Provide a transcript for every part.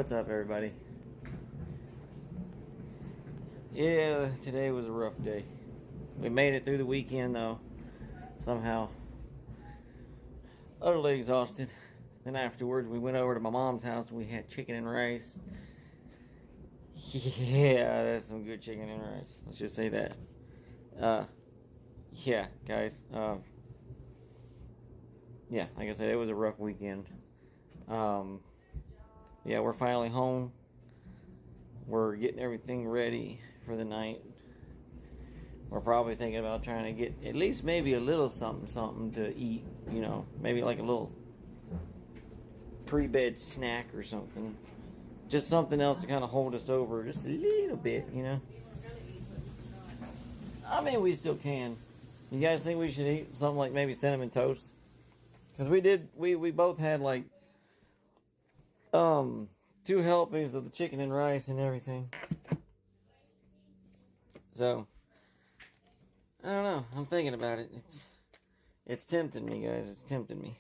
What's up, everybody? Yeah, today was a rough day. We made it through the weekend, though, somehow. Utterly exhausted. Then afterwards, we went over to my mom's house and we had chicken and rice. Yeah, that's some good chicken and rice. Let's just say that. Yeah, guys. Yeah, like I said, it was a rough weekend. Yeah, we're finally home. We're getting everything ready for the night. We're probably thinking about trying to get at least maybe a little something to eat. You know, maybe like a little pre-bed snack or something. Just something else to kind of hold us over just a little bit, you know. I mean, we still can. You guys think we should eat something like maybe cinnamon toast? Because we both had like two helpings of the chicken and rice and everything. So I don't know. I'm thinking about it. It's tempting me, guys. It's tempting me.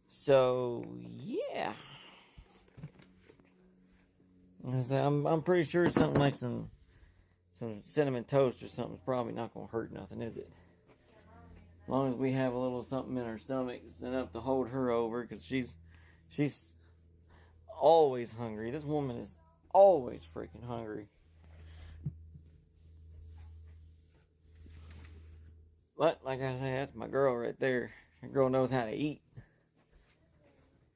So yeah, I'm pretty sure something like some cinnamon toast or something's probably not gonna hurt nothing, is it? As long as we have a little something in our stomachs enough to hold her over, because she's always hungry. This woman is always freaking hungry. But like I say, that's my girl right there. That girl knows how to eat.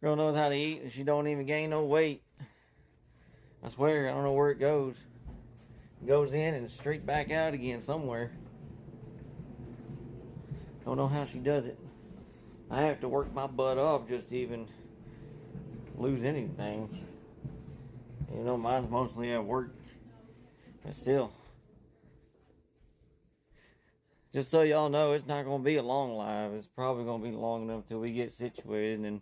Girl knows how to eat, and she don't even gain no weight. I swear, I don't know where it goes. It goes in and straight back out again somewhere. Don't know how she does it. I have to work my butt off just to even lose anything. You know, mine's mostly at work. But still. Just so y'all know, it's not going to be a long live. It's probably going to be long enough till we get situated, and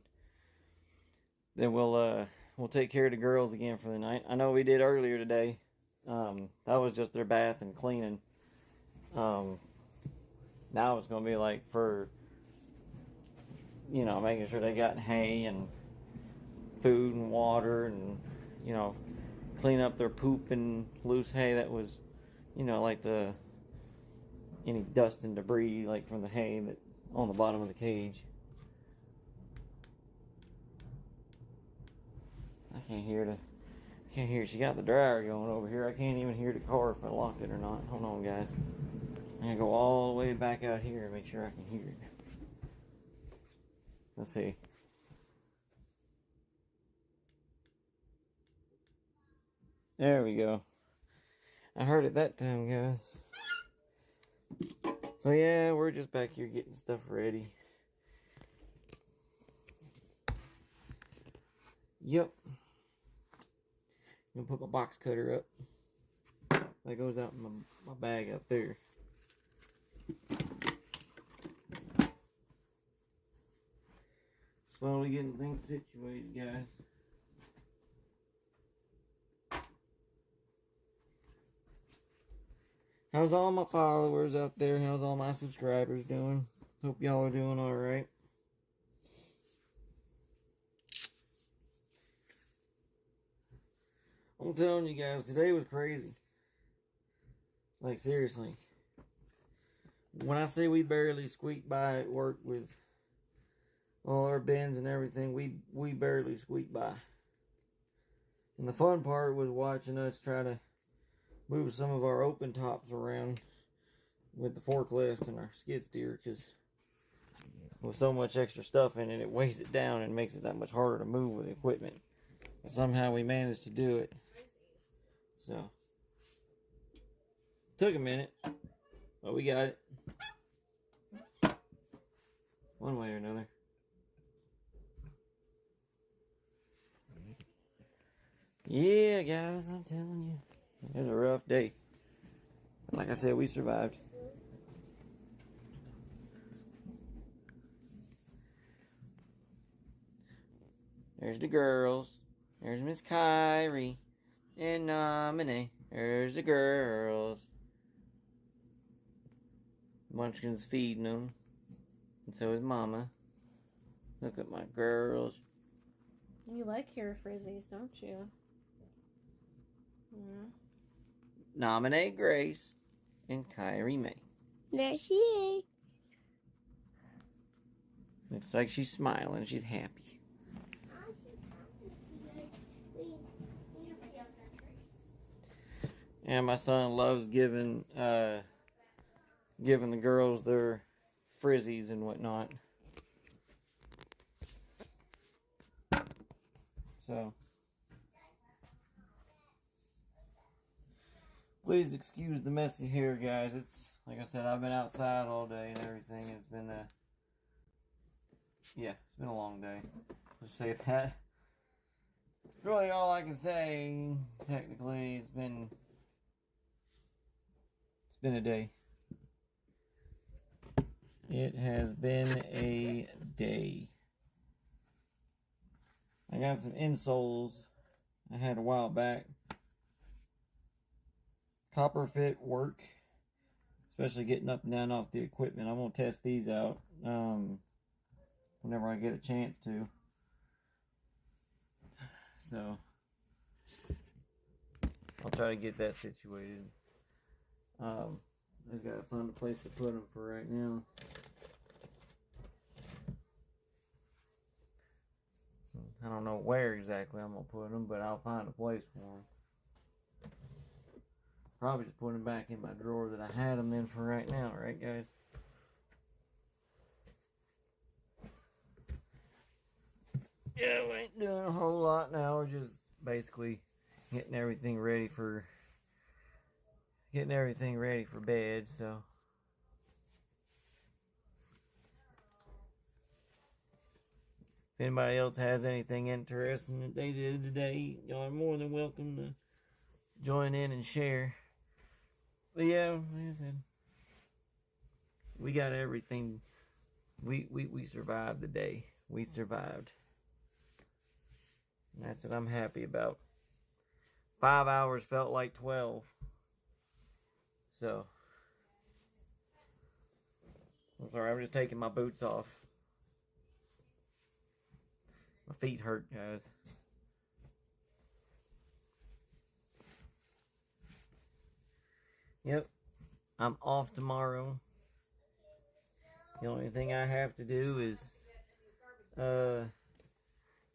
then we'll take care of the girls again for the night. I know we did earlier today. That was just their bath and cleaning. Now it's going to be like for, you know, making sure they got hay and food and water, and, you know, clean up their poop and loose hay that was, you know, like any dust and debris like from the hay that on the bottom of the cage. I can't hear. She got the dryer going over here. I can't even hear the car if I locked it or not. Hold on, guys. I'm gonna go all the way back out here and make sure I can hear it. Let's see. There we go. I heard it that time, guys. So yeah, we're just back here getting stuff ready. Yep. I'm gonna put my box cutter up. That goes out in my bag up there. Slowly getting things situated, guys. How's all my followers out there? How's all my subscribers doing? Hope y'all are doing alright. I'm telling you guys, today was crazy. Like, seriously. When I say we barely squeaked by at work with all our bins and everything, we barely squeaked by. And the fun part was watching us try to move some of our open tops around with the forklift and our skid steer, because with so much extra stuff in it, it weighs it down and makes it that much harder to move with equipment. But somehow we managed to do it. So, took a minute, but we got it. One way or another. Yeah, guys, I'm telling you. It was a rough day. Like I said, we survived. There's the girls. There's Miss Kyrie. And Nominee. There's the girls. Munchkin's feeding them. And so is Mama. Look at my girls. You like your frizzies, don't you? Yeah. Nominate Grace and Kyrie May. There she is. Looks like she's smiling. She's happy. And my son loves giving the girls their frizzies and whatnot. So, please excuse the messy hair, guys. It's, like I said, I've been outside all day and everything. It's been it's been a long day. Let's say that. Really all I can say, technically, it's been a day. It has been a day. I got some insoles I had a while back. Copper fit work, especially getting up and down off the equipment. I'm gonna test these out whenever I get a chance to. So I'll try to get that situated. I just gotta find a place to put them for right now. I don't know where exactly I'm gonna put them, but I'll find a place for them. Probably just put them back in my drawer that I had them in for right now, right, guys? Yeah, we ain't doing a whole lot now. We're just basically getting everything ready for bed. So if anybody else has anything interesting that they did today, y'all are more than welcome to join in and share. But yeah, like I said, we got everything. We survived the day. We survived. And that's what I'm happy about. 5 hours felt like 12. So, I'm sorry, I'm just taking my boots off. My feet hurt, guys. Yep, I'm off tomorrow. The only thing I have to do is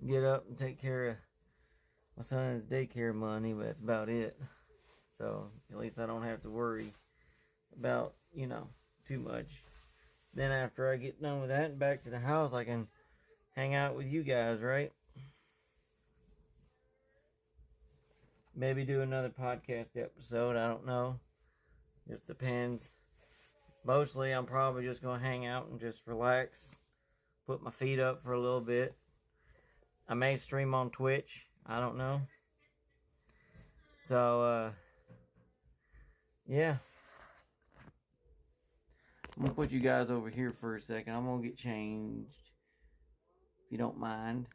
get up and take care of my son's daycare money, but that's about it. So at least I don't have to worry about, too much. Then after I get done with that and back to the house, I can hang out with you guys, right? Maybe do another podcast episode, I don't know. Just depends. Mostly I'm probably just going to hang out and just relax. Put my feet up for a little bit. I may stream on Twitch. I don't know. So, yeah. I'm going to put you guys over here for a second. I'm going to get changed. If you don't mind.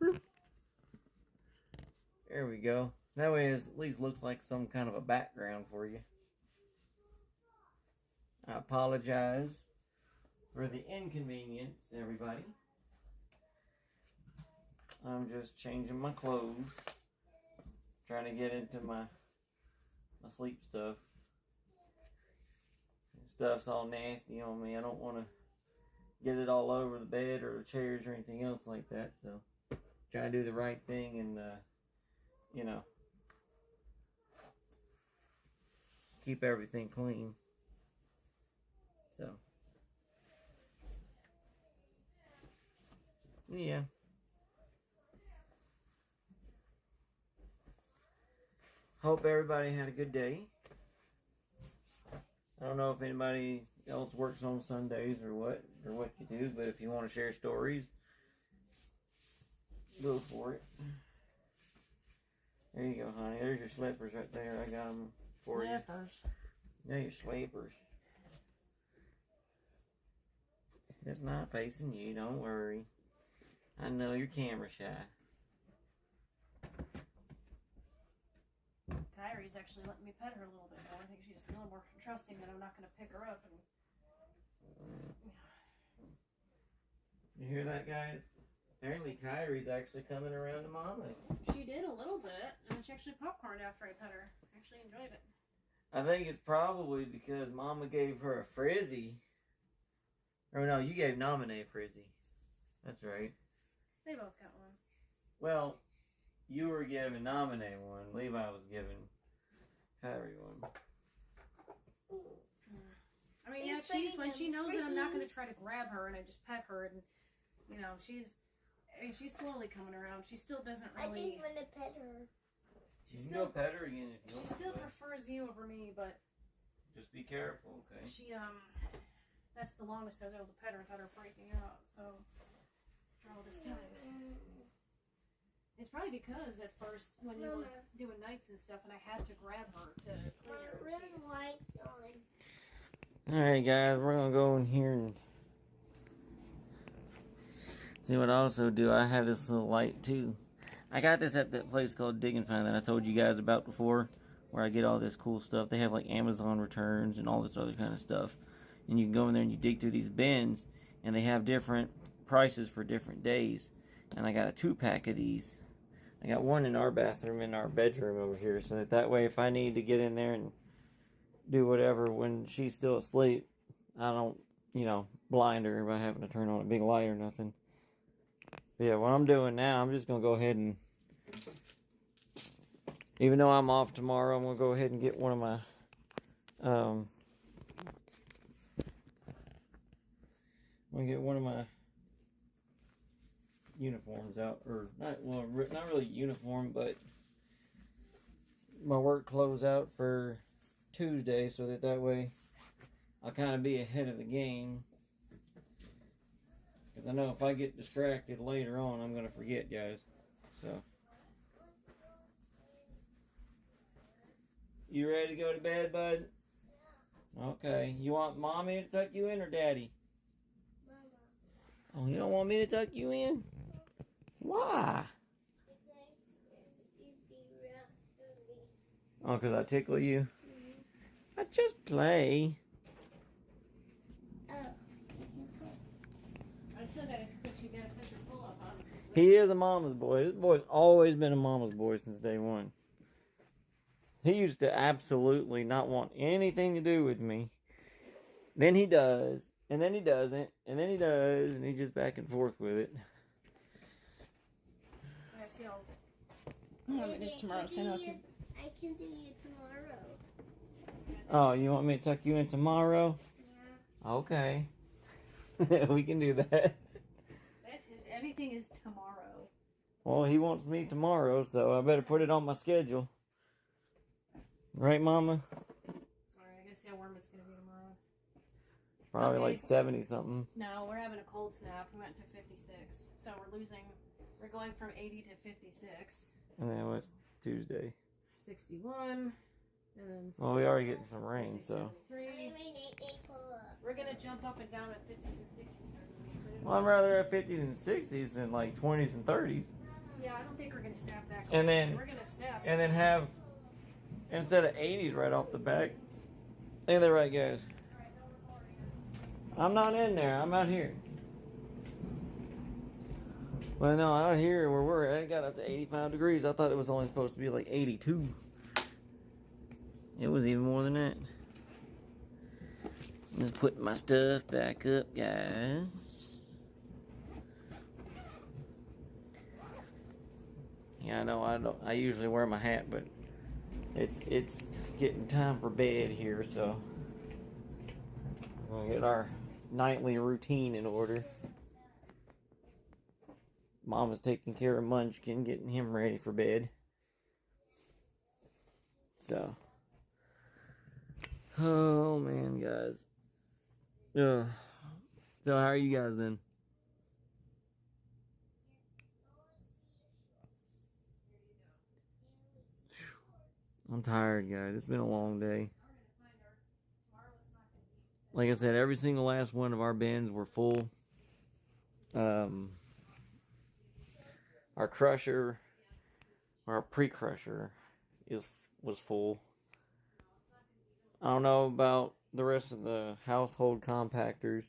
Bloop. There we go. That way it at least looks like some kind of a background for you. I apologize for the inconvenience, everybody. I'm just changing my clothes. Trying to get into my sleep stuff. Stuff's all nasty on me. I don't want to get it all over the bed or the chairs or anything else like that. So, try to do the right thing and, keep everything clean. So, yeah. Hope everybody had a good day. I don't know if anybody else works on Sundays or what you do, but if you want to share stories, go for it. There you go, honey. There's your slippers right there. I got them for you. Slippers. Yeah, your slippers. It's not facing you. Don't worry. I know you're camera shy. Kyrie's actually letting me pet her a little bit more. I think she's a little more trusting that I'm not going to pick her up. And You hear that, guys? Apparently Kyrie's actually coming around to Mama. she did a little bit, and she actually popcorned after I pet her. I actually enjoyed it. I think it's probably because Mama gave her a frizzy. Or no, you gave Nominee a frizzy. That's right. They both got one. Well, you were giving Nominee one. Levi was giving Kyrie one. I mean, yeah, when she knows that I'm not going to try to grab her and I just pet her, and you know, she's slowly coming around. She still doesn't really. I just want to pet her. You can go pet her again if you want. She still prefers you over me, but just be careful, okay? she that's the longest I was able to pet her without her freaking out. So after all this time, it's probably because at first when you were doing nights and stuff, and I had to grab her to clean her. Lights on. Alright guys, we're gonna go in here and see what I also do. I have this little light too. I got this at that place called Dig and Find that I told you guys about before, where I get all this cool stuff. They have like Amazon returns and all this other kind of stuff. And you can go in there and you dig through these bins, and they have different prices for different days. And I got a 2-pack of these. I got one in our bathroom in our bedroom over here, so that way if I need to get in there and do whatever when she's still asleep, I don't, blind her by having to turn on a big light or nothing. But yeah, what I'm doing now, I'm just going to go ahead and, even though I'm off tomorrow, I'm going to go ahead and get one of my, uniforms out, or not really uniform, but my work clothes out for Tuesday, so that way I'll kind of be ahead of the game. Because I know if I get distracted later on, I'm going to forget, guys. So, you ready to go to bed, bud? Okay. You want Mommy to tuck you in or Daddy? Oh, you don't want me to tuck you in? Why? Oh, because I tickle you? I just play. I still gotta put your pull-up on. He is a mama's boy. This boy's always been a mama's boy since day one. He used to absolutely not want anything to do with me. Then he does, and then he doesn't, and then he does, and he's just back and forth with it. I see all. It is tomorrow, so I can do it tomorrow. Oh, you want me to tuck you in tomorrow? Yeah. Okay. We can do that. Everything is tomorrow. Well, he wants me tomorrow, so I better put it on my schedule. Right, Mama? Alright, I gotta see how warm it's gonna be tomorrow. Probably Okay. like 70 something. No, we're having a cold snap. We went to 56. So we're going from 80 to 56. And then what's Tuesday? 61. And then Well, we are getting some rain, so. 73. We're gonna jump up and down at 50s and 60s. Well, I'm rather at 50s and 60s than like 20s and 30s. Yeah, I don't think we're gonna snap that. And then, we're gonna snap. and then have, instead of 80s right off the back. Ain't that right, guys? I'm not in there. I'm out here. Well, no, out here where we're at, it got up to 85 degrees. I thought it was only supposed to be like 82. It was even more than that. I'm just putting my stuff back up, guys. Yeah, I know I usually wear my hat, but it's getting time for bed here, so we're gonna get our nightly routine in order. Mama's taking care of Munchkin, getting him ready for bed. So, oh man, guys. So how are you guys then? I'm tired, guys. It's been a long day. Like I said, every single last one of our bins were full. Our crusher, our pre-crusher, is was full. I don't know about the rest of the household compactors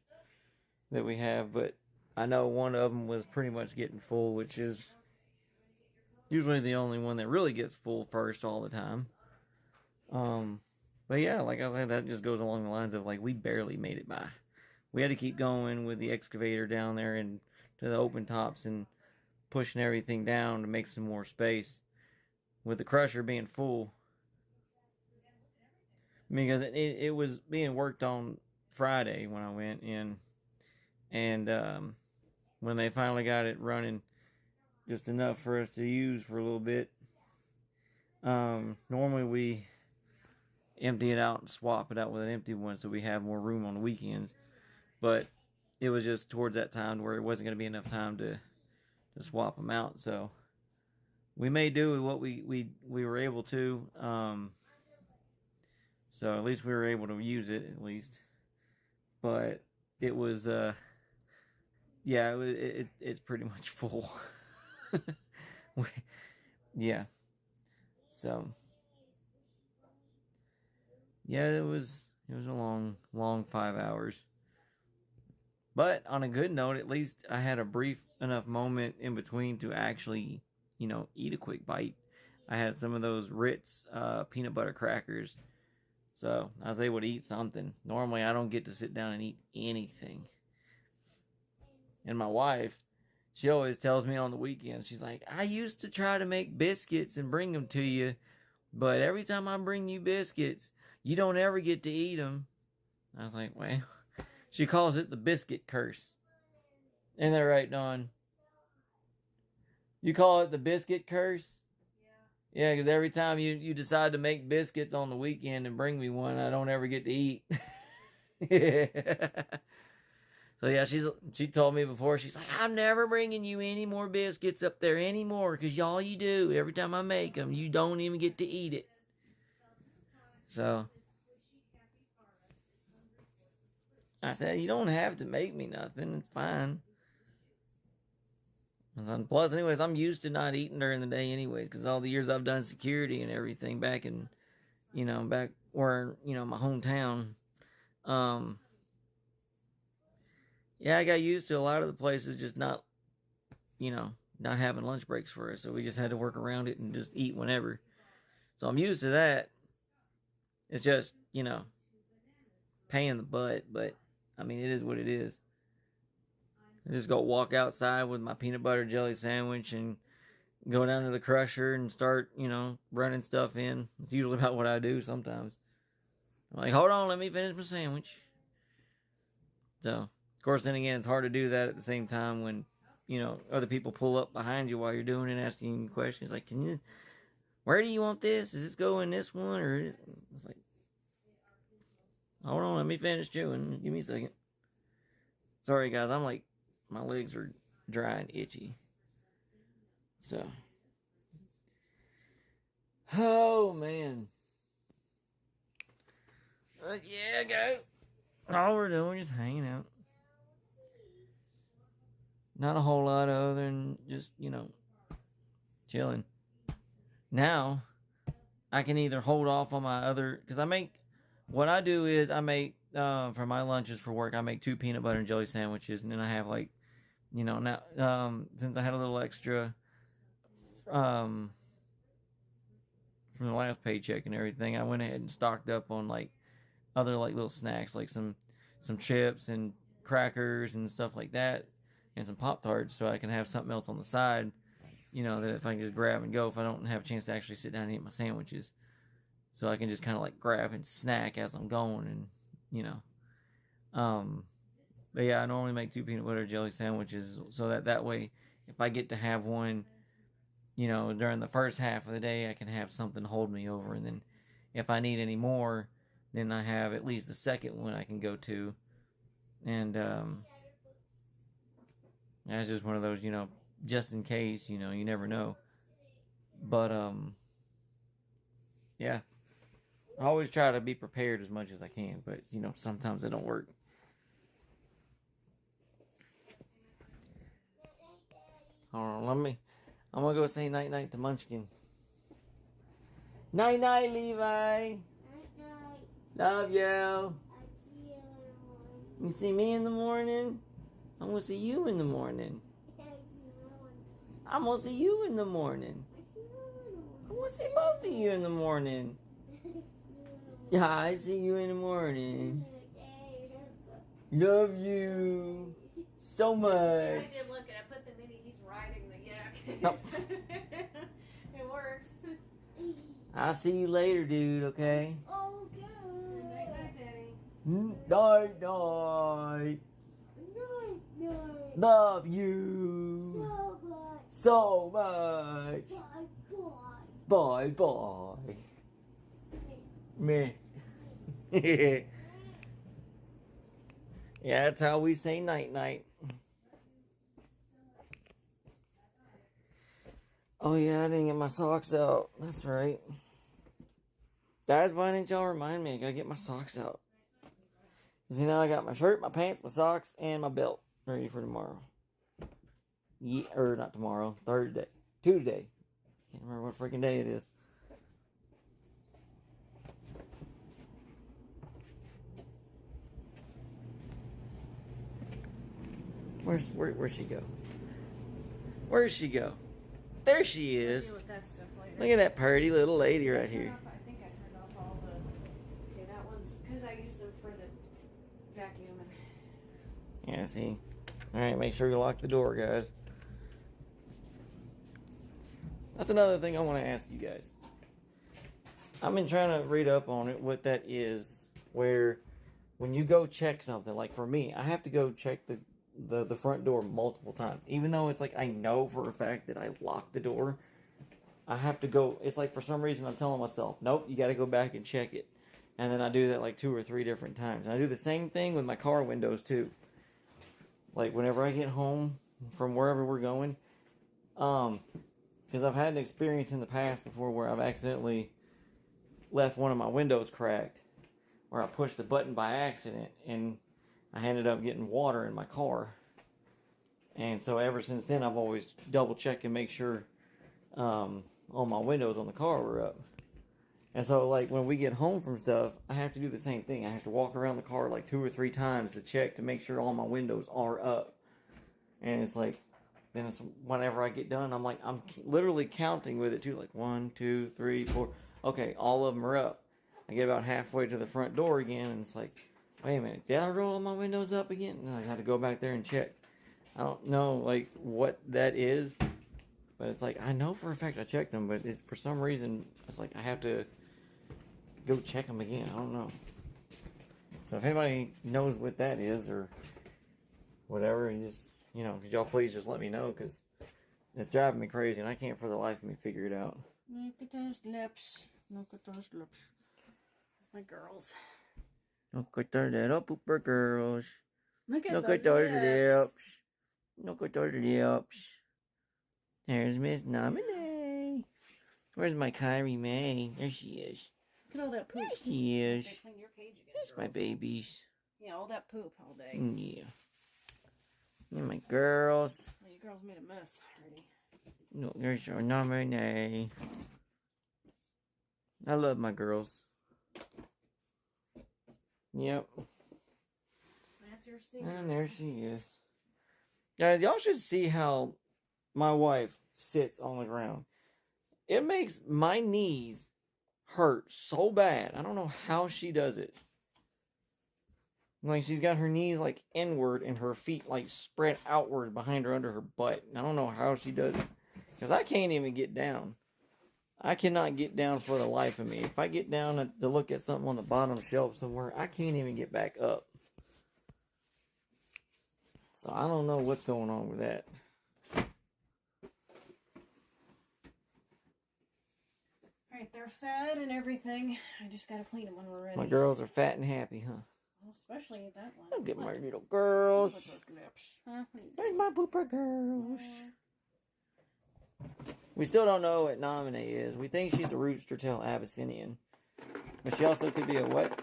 that we have, but I know one of them was pretty much getting full, which is usually the only one that really gets full first all the time. But yeah, like I said, that just goes along the lines of like we barely made it by. We had to keep going with the excavator down there and to the open tops and pushing everything down to make some more space. With the crusher being full, because it was being worked on Friday when I went in, and when they finally got it running just enough for us to use for a little bit, normally we empty it out and swap it out with an empty one so we have more room on the weekends, but it was just towards that time where it wasn't going to be enough time to swap them out, so we may do with what we were able to. So at least we were able to use it at least. But it was yeah, it's pretty much full. Yeah. So yeah, it was a long 5 hours. But on a good note, at least I had a brief enough moment in between to actually, eat a quick bite. I had some of those Ritz peanut butter crackers. So I was able to eat something. Normally I don't get to sit down and eat anything. And my wife, she always tells me on the weekends, she's like, I used to try to make biscuits and bring them to you, but every time I bring you biscuits, you don't ever get to eat them. I was like, well, she calls it the biscuit curse. Isn't that right, Dawn? You call it the biscuit curse? Yeah, because every time you decide to make biscuits on the weekend and bring me one, I don't ever get to eat. So yeah, she told me before, she's like, I'm never bringing you any more biscuits up there anymore, because all you do, every time I make them, you don't even get to eat it. So I said, you don't have to make me nothing, it's fine. And plus, anyways, I'm used to not eating during the day anyways, because all the years I've done security and everything back in, back where, my hometown, yeah, I got used to a lot of the places just not having lunch breaks for us, so we just had to work around it and just eat whenever. So I'm used to that. It's just, pain in the butt, but, I mean, it is what it is. I just go walk outside with my peanut butter jelly sandwich and go down to the crusher and start, running stuff in. It's usually about what I do sometimes. I'm like, hold on, let me finish my sandwich. So, of course, then again, it's hard to do that at the same time when, other people pull up behind you while you're doing it, asking you questions. Like, where do you want this? Does this go in this one? Or it's like, hold on, let me finish chewing. Give me a second. Sorry, guys, I'm like, my legs are dry and itchy. So. Oh, man. But yeah, guys. All we're doing is hanging out. Not a whole lot other than just, chilling. Now, I can either hold off on my other... Because what I do is I make... for my lunches for work, I make 2 peanut butter and jelly sandwiches, and then I have like, now since I had a little extra from the last paycheck and everything, I went ahead and stocked up on like other like little snacks, like some chips and crackers and stuff like that, and some Pop-Tarts, so I can have something else on the side, that if I can just grab and go if I don't have a chance to actually sit down and eat my sandwiches, so I can just kind of like grab and snack as I'm going and. But yeah, I normally make 2 peanut butter jelly sandwiches so that way, if I get to have one, during the first half of the day, I can have something hold me over, and then if I need any more, then I have at least the second one I can go to, and that's just one of those, just in case, you never know, but yeah. I always try to be prepared as much as I can, but, sometimes it don't work. Hold on, I'm going to go say night-night to Munchkin. Night night, Levi. Night night. Love you. I see you in the morning. You see me in the morning? I'm gonna see you in the morning. I see you in the morning. I'm gonna see you in the morning. I see you in the morning. I'm gonna see both of you in the morning. Yeah, I see you in the morning. Love you so See, much. I did look and I put the mini. He's riding the yak. Nope. It works. I'll see you later, dude, okay? Oh, Night good. night, Daddy. Night, night. Night night. Love you So so much. much. Bye bye. Bye, bye. Meh. Yeah, that's how we say night, night. Oh, yeah, I didn't get my socks out. That's right. Guys, why didn't y'all remind me? I gotta get my socks out. See, now I got my shirt, my pants, my socks, and my belt ready for tomorrow. Yeah, or not tomorrow, Thursday. Tuesday. Can't remember what freaking day it is. Where's she go? Where's she go? There she I'll is. deal with that stuff later. Look at that pretty little lady right here. I think I turned off all the. Okay, that one's because I use them for the vacuum and. Yeah, see. Alright, make sure you lock the door, guys. That's another thing I want to ask you guys. I've been trying to read up on it, what that is, where when you go check something, like for me, I have to go check the front door multiple times. Even though it's like I know for a fact that I locked the door, I have to go. It's like for some reason I'm telling myself, nope, you got to go back and check it. And then I do that like 2 or 3 different times. And I do the same thing with my car windows too. Like whenever I get home from wherever we're going, because I've had an experience in the past before where I've accidentally left one of my windows cracked, where I pushed the button by accident and I ended up getting water in my car. And so ever since then, I've always double checked and make sure all my windows on the car were up. And so, like, when we get home from stuff, I have to do the same thing. I have to walk around the car like 2 or 3 times to check to make sure all my windows are up. And it's like, then it's whenever I get done, I'm like, I'm literally counting with it too. Like 1, 2, 3, 4. Okay, all of them are up. I get about halfway to the front door again, and it's like, wait a minute, did I roll all my windows up again? And I had to go back there and check. I don't know, like, what that is. But it's like, I know for a fact I checked them, but for some reason, it's like I have to go check them again. I don't know. So if anybody knows what that is or whatever, you just, could y'all please just let me know, because it's driving me crazy and I can't for the life of me figure it out. Look at those lips. Look at those lips. That's my girls. Look at those little pooper girls. Look at Look those at those lips. lips. Look at those lips. There's Miss Nominee. Where's my Kyrie May? There she is. Look at all that poop. There she is. Okay, clean your cage again, There's my girls. babies. Yeah, all that poop all day. Yeah. And my girls. Well, you girls made a mess already. Look, there's our Nominee. I love my girls. Yep. That's your stinker. And there she is. Guys, y'all should see how my wife sits on the ground. It makes my knees hurt so bad. I don't know how she does it. Like, she's got her knees, like, inward and her feet, like, spread outward behind her under her butt. I don't know how she does it. Because I can't even get down. I cannot get down for the life of me. If I get down to look at something on the bottom shelf somewhere, I can't even get back up. So I don't know what's going on with that. Alright, they're fed and everything. I just gotta clean them when we're ready. My girls are fat and happy, huh? Well, especially that one. Look at my Look. little Look at girls. those lips. Huh? There's my pooper girls. We still don't know what Nominee is. We think she's a rooster tail Abyssinian. But she also could be a what?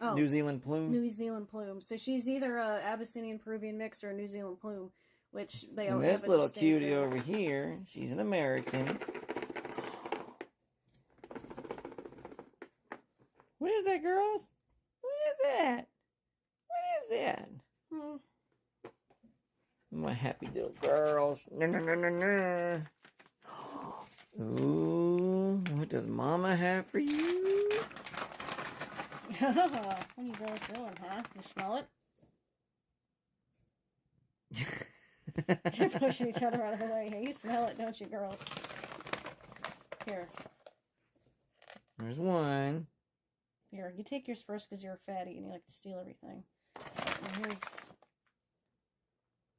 Oh, New Zealand plume? New Zealand plume. So she's either a Abyssinian Peruvian mix or a New Zealand plume, which they all And have this a little distinct cutie difference. over here, she's an American. What is that, girls? What is that? What is that? My happy little girls. No, no, no, no, no. Ooh, what does Mama have for you? What are you girls doing, huh? You smell it? You're pushing each other out of the way. Here, you smell it, don't you, girls? Here. There's one. Here, you take yours first because you're a fatty and you like to steal everything. And here's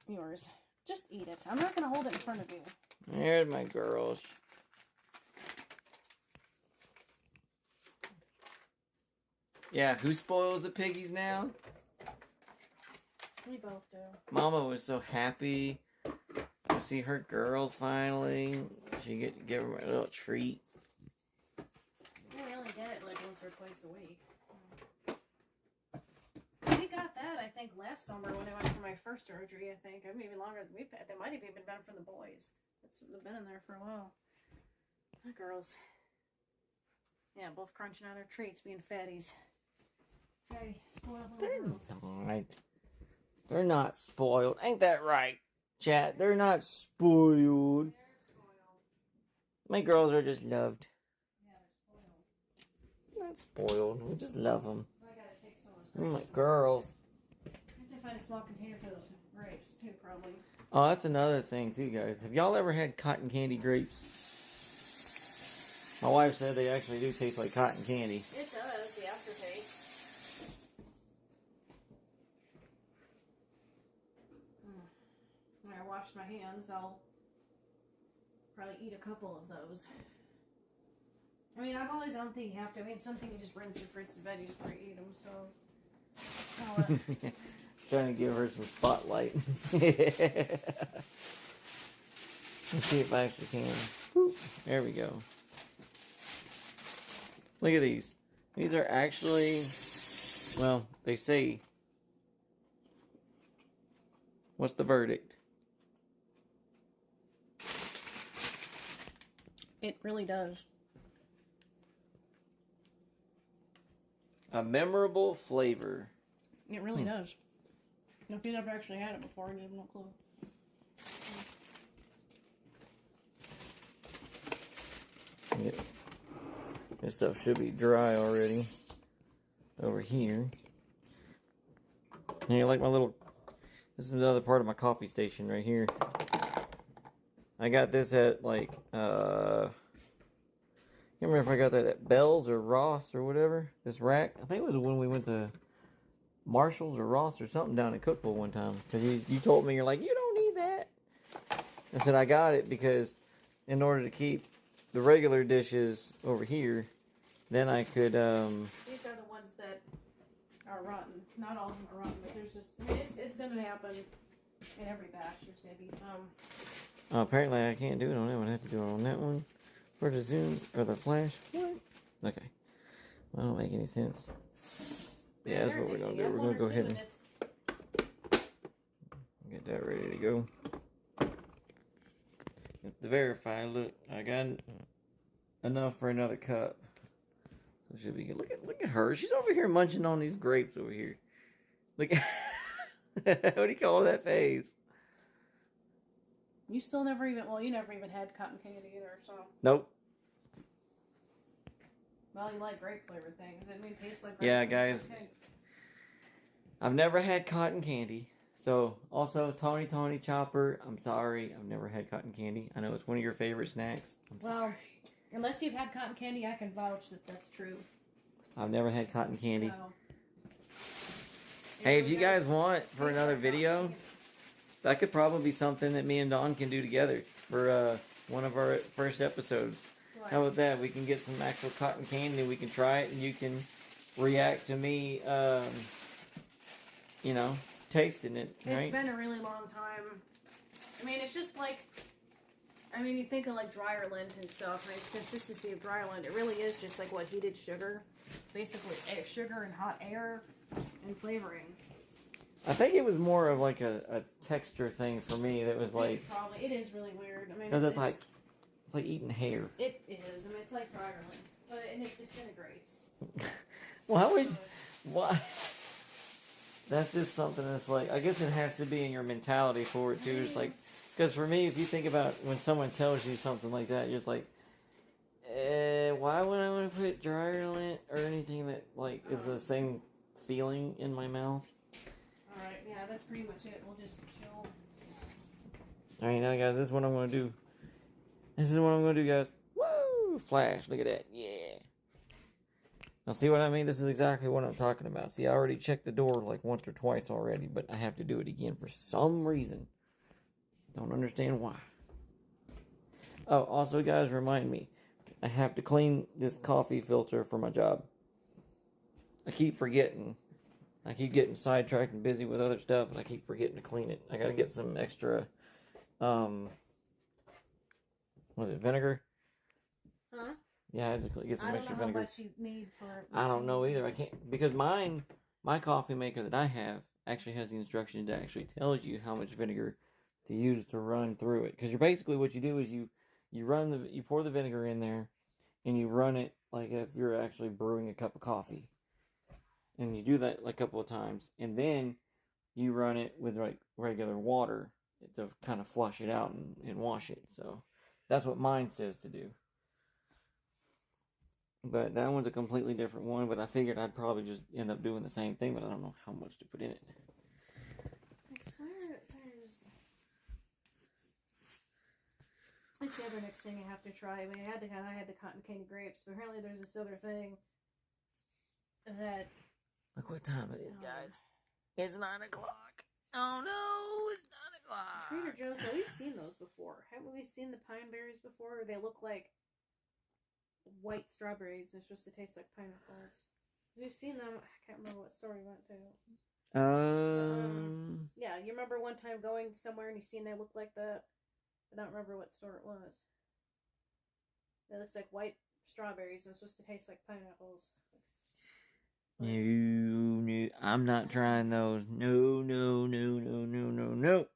yours. Just eat it. I'm not going to hold it in front of you. There's my girls. Yeah, who spoils the piggies now? We both do. Mama was so happy to see her girls finally. She get to give them a little treat. We only get it like once or twice a week. We got that, I think, last summer when I went for my first surgery, I think. I mean, even longer than we've had. They might have even been from the boys. They've been in there for a while. The girls. Yeah, both crunching on their treats, being fatties. Fatty, spoiled little girls. Right. They're not spoiled. Ain't that right, chat? They're not spoiled. They're spoiled. My girls are just loved. Yeah, they're spoiled. Not spoiled. We just love them. I gotta take some of Oh, those my grapes. girls. I have to find a small container for those grapes, too, probably. Oh, that's another thing, too, guys. Have y'all ever had cotton candy grapes? My wife said they actually do taste like cotton candy. It does, the aftertaste. When I wash my hands, I'll probably eat a couple of those. I mean, I don't think you have to. I mean, it's something you just rinse your fruits and veggies before you eat them, so. Trying to give her some spotlight. Let's see if I actually can. Whoop. There we go. Look at these. These are actually, well, they say. What's the verdict? It really does. A memorable flavor. It really does. If you never actually had it before, you have no clue. Yeah. This stuff should be dry already. Over here. And you like my little... This is another part of my coffee station right here. I got this at like, I can't remember if I got that at Bell's or Ross or whatever. This rack. I think it was when we went to Marshall's or Ross or something down in Cookville one time. Because you told me, you're like, you don't need that. I said, I got it because in order to keep the regular dishes over here, then I could, These are the ones that are rotten. Not all of them are rotten, but there's just, I mean, it's going to happen in every batch. There's going to be some. apparently I can't do it on that one. I have to do it on that one. For the zoom, or the flash. What? Okay. Well, that don't make any sense. Yeah, that's what we're going to do. We're going to go ahead and get that ready to go. To verify, look, I got enough for another cup. So should be good. Look at her. She's over here munching on these grapes over here. Look at what do you call that face? You still never even, well, you never even had cotton candy either, so. Nope. Well, you like grape flavored things. I mean, it tastes like grape. Yeah, guys. I've never had cotton candy. So, also, Tony Chopper, I'm sorry. I've never had cotton candy. I know it's one of your favorite snacks. I'm sorry. Unless you've had cotton candy, I can vouch that that's true. I've never had cotton candy. So, Hey, if you guys want for another video, that could probably be something that me and Dawn can do together for one of our first episodes. What? How about that? We can get some actual cotton candy. We can try it, and you can react to me, you know, tasting it. Right? It's been a really long time. I mean, it's just like, I mean, you think of like dryer lint and stuff, and the consistency of dryer lint. It really is just like what heated sugar, basically sugar and hot air and flavoring. I think it was more of like a texture thing for me. That was like, Probably it is really weird. I mean, because it's like eating hair. It is. I mean, it's like dryer lint, and it disintegrates. Why would? Why? That's just something that's like. I guess it has to be in your mentality for it too. It's like, because for me, if you think about when someone tells you something like that, you're just like, why would I want to put dryer lint or anything that like is the same feeling in my mouth? Alright, yeah, that's pretty much it. We'll just chill. Alright, now guys, this is what I'm going to do. This is what I'm going to do, guys. Woo! Flash, look at that. Yeah. Now, see what I mean? This is exactly what I'm talking about. See, I already checked the door like once or twice already, but I have to do it again for some reason. Don't understand why. Oh, also, guys, remind me. I have to clean this coffee filter for my job. I keep forgetting. I keep getting sidetracked and busy with other stuff, and I keep forgetting to clean it. I gotta get some extra, vinegar? Huh? Yeah, I had to get some I don't extra know how vinegar. much you need for. I don't know either. I can't, because my coffee maker that I have actually has the instructions that actually tells you how much vinegar to use to run through it. Because you're basically, what you do is you pour the vinegar in there, and you run it like if you're actually brewing a cup of coffee. And you do that like a couple of times, and then you run it with like regular water to kind of flush it out and wash it. So that's what mine says to do. But that one's a completely different one, but I figured I'd probably just end up doing the same thing, but I don't know how much to put in it. I swear there's. It's the other next thing I have to try. I mean, I had the cotton candy grapes, but apparently there's this other thing that. Look what time it is, guys. It's 9 o'clock. Oh no, it's 9 o'clock. Trader Joe's, though, we've seen those before. Haven't we seen the pine berries before? They look like white strawberries. They're supposed to taste like pineapples. We've seen them. I can't remember what store we went to. Yeah, you remember one time going somewhere and you seen they look like that? I don't remember what store it was. It looks like white strawberries. They're supposed to taste like pineapples. No, I'm not trying those. No.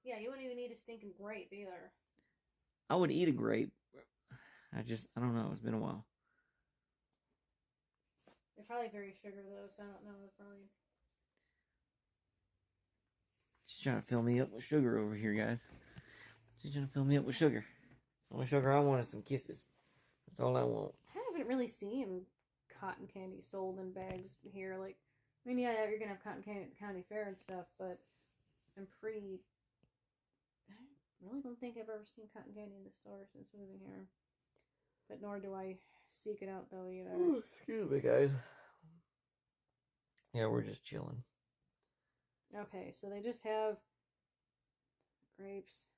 Yeah, you wouldn't even eat a stinking grape either. I would eat a grape. I don't know. It's been a while. They're probably very sugar though, so I don't know. They're probably. She's trying to fill me up with sugar over here, guys. She's trying to fill me up with sugar. The only sugar I want is some kisses. That's all I want. I haven't really seen cotton candy sold in bags here. Like, I mean, yeah, you're gonna have cotton candy at the county fair and stuff, but I really don't think I've ever seen cotton candy in the store since moving here. But nor do I seek it out though either. Ooh, excuse me, guys. Yeah, we're just chilling. Okay, so they just have grapes.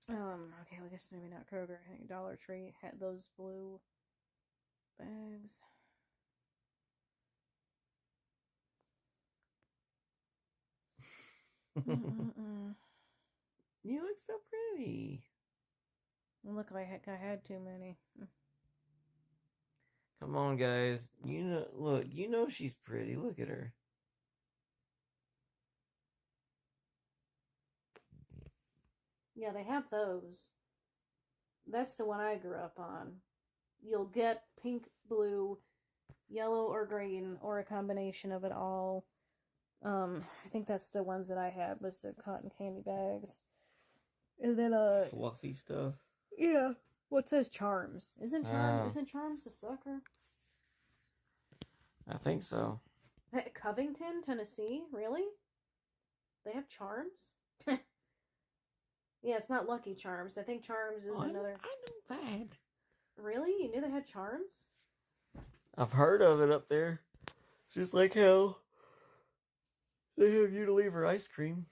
Okay, I guess maybe not Kroger. I think Dollar Tree had those blue bags. You look so pretty. Look like I had too many. Come on, guys. Look, she's pretty. Look at her. Yeah, they have those. That's the one I grew up on. You'll get pink, blue, yellow, or green, or a combination of it all. I think that's the ones that I had, was the cotton candy bags. And then, fluffy stuff. Yeah. What says Charms? Isn't Charms the sucker? I think so. Covington, Tennessee? Really? They have Charms? Yeah, it's not Lucky Charms. I think Charms is another. I know that. Really? You knew they had Charms? I've heard of it up there. Just like how they have Unilever ice cream.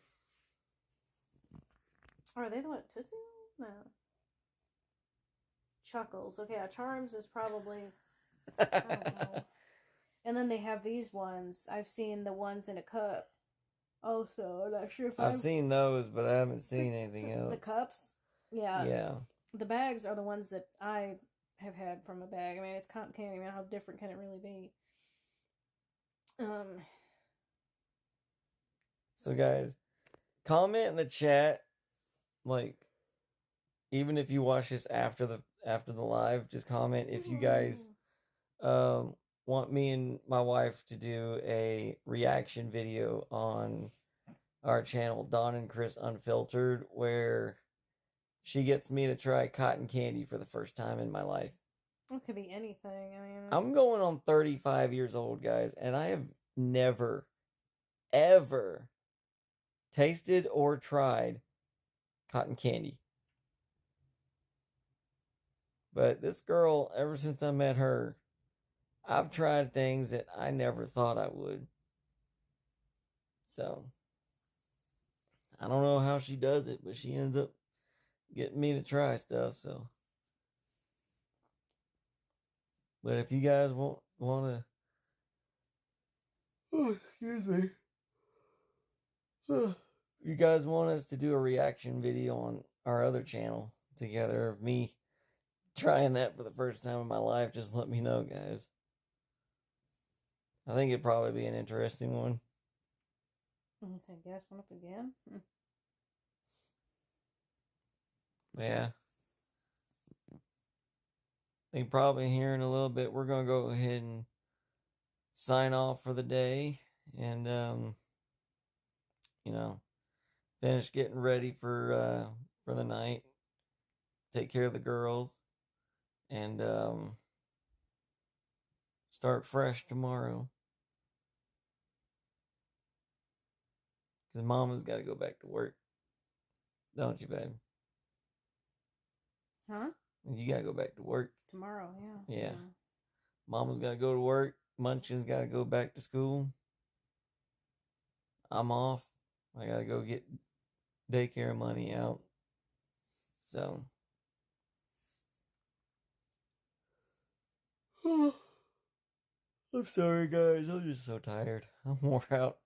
Are they the one Tootsie? No. Chuckles. Okay, Charms is probably. I don't know. And then they have these ones. I've seen the ones in a cup. Also, I'm not sure if I've seen those, but I haven't seen anything else. The cups? Yeah. Yeah. The bags are the ones that I have had from a bag. I mean, it's cotton candy. I mean, how different can it really be? So, guys, comment in the chat, like, even if you watch this after the live, just comment if you guys want me and my wife to do a reaction video on our channel, Dawn and Chris Unfiltered, where she gets me to try cotton candy for the first time in my life. It could be anything. I mean, I'm going on 35 years old, guys, and I have never, ever tasted or tried cotton candy. But this girl, ever since I met her, I've tried things that I never thought I would. So, I don't know how she does it, but she ends up getting me to try stuff, so. But if you guys want to, oh, excuse me. You guys want us to do a reaction video on our other channel together of me trying that for the first time in my life, just let me know, guys. I think it'd probably be an interesting one. I'm say gas went up again. Yeah. I think probably here in a little bit we're gonna go ahead and sign off for the day, and you know, finish getting ready for the night. Take care of the girls, and start fresh tomorrow. Because Mama's got to go back to work. Don't you, babe? Huh? You got to go back to work. Tomorrow, yeah. Yeah. Mama's got to go to work. Munchkin's got to go back to school. I'm off. I got to go get daycare money out. So. I'm sorry, guys. I'm just so tired. I'm wore out.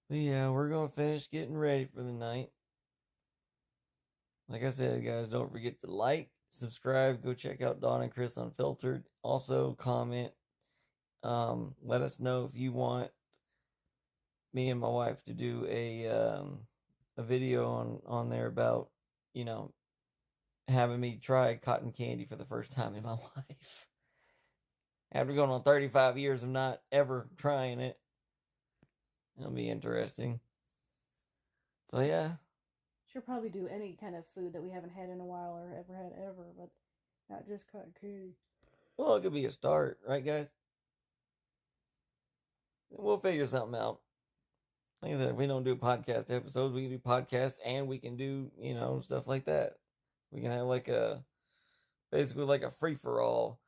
But yeah, we're going to finish getting ready for the night. Like I said, guys, don't forget to like, subscribe, go check out Dawn and Chris Unfiltered. Also, comment. Let us know if you want me and my wife to do a video on there about, you know, having me try cotton candy for the first time in my life. After going on 35 years of not ever trying it. It'll be interesting. So, yeah. She'll probably do any kind of food that we haven't had in a while or ever had ever, but not just cotton candy. Well, it could be a start, right, guys? We'll figure something out. Like I said, if we don't do podcast episodes, we can do podcasts and we can do, you know, stuff like that. We can have like basically like a free-for-all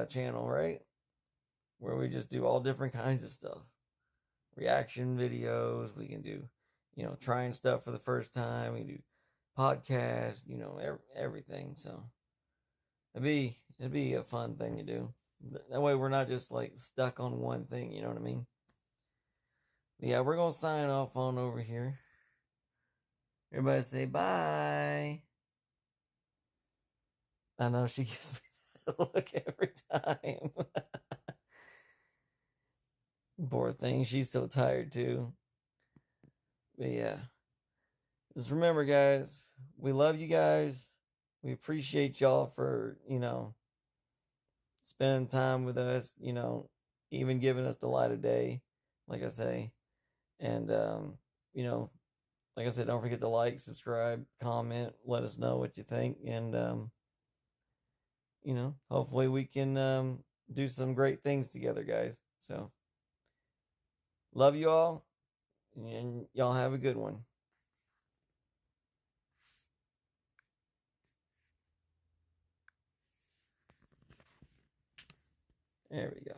channel, right? Where we just do all different kinds of stuff. Reaction videos, we can do, you know, trying stuff for the first time, we can do podcasts, you know, everything. So it'd be a fun thing to do. That way we're not just like stuck on one thing, you know what I mean? But yeah, we're gonna sign off on over here. Everybody say bye. I know she gives me that look every time. Poor thing, she's so tired too. But yeah, just remember, guys, we love you guys. We appreciate y'all for, you know, spending time with us, you know, even giving us the light of day, like I say. And, you know, like I said, don't forget to like, subscribe, comment, let us know what you think. And, you know, hopefully we can do some great things together, guys. So, love you all, and y'all have a good one. There we go.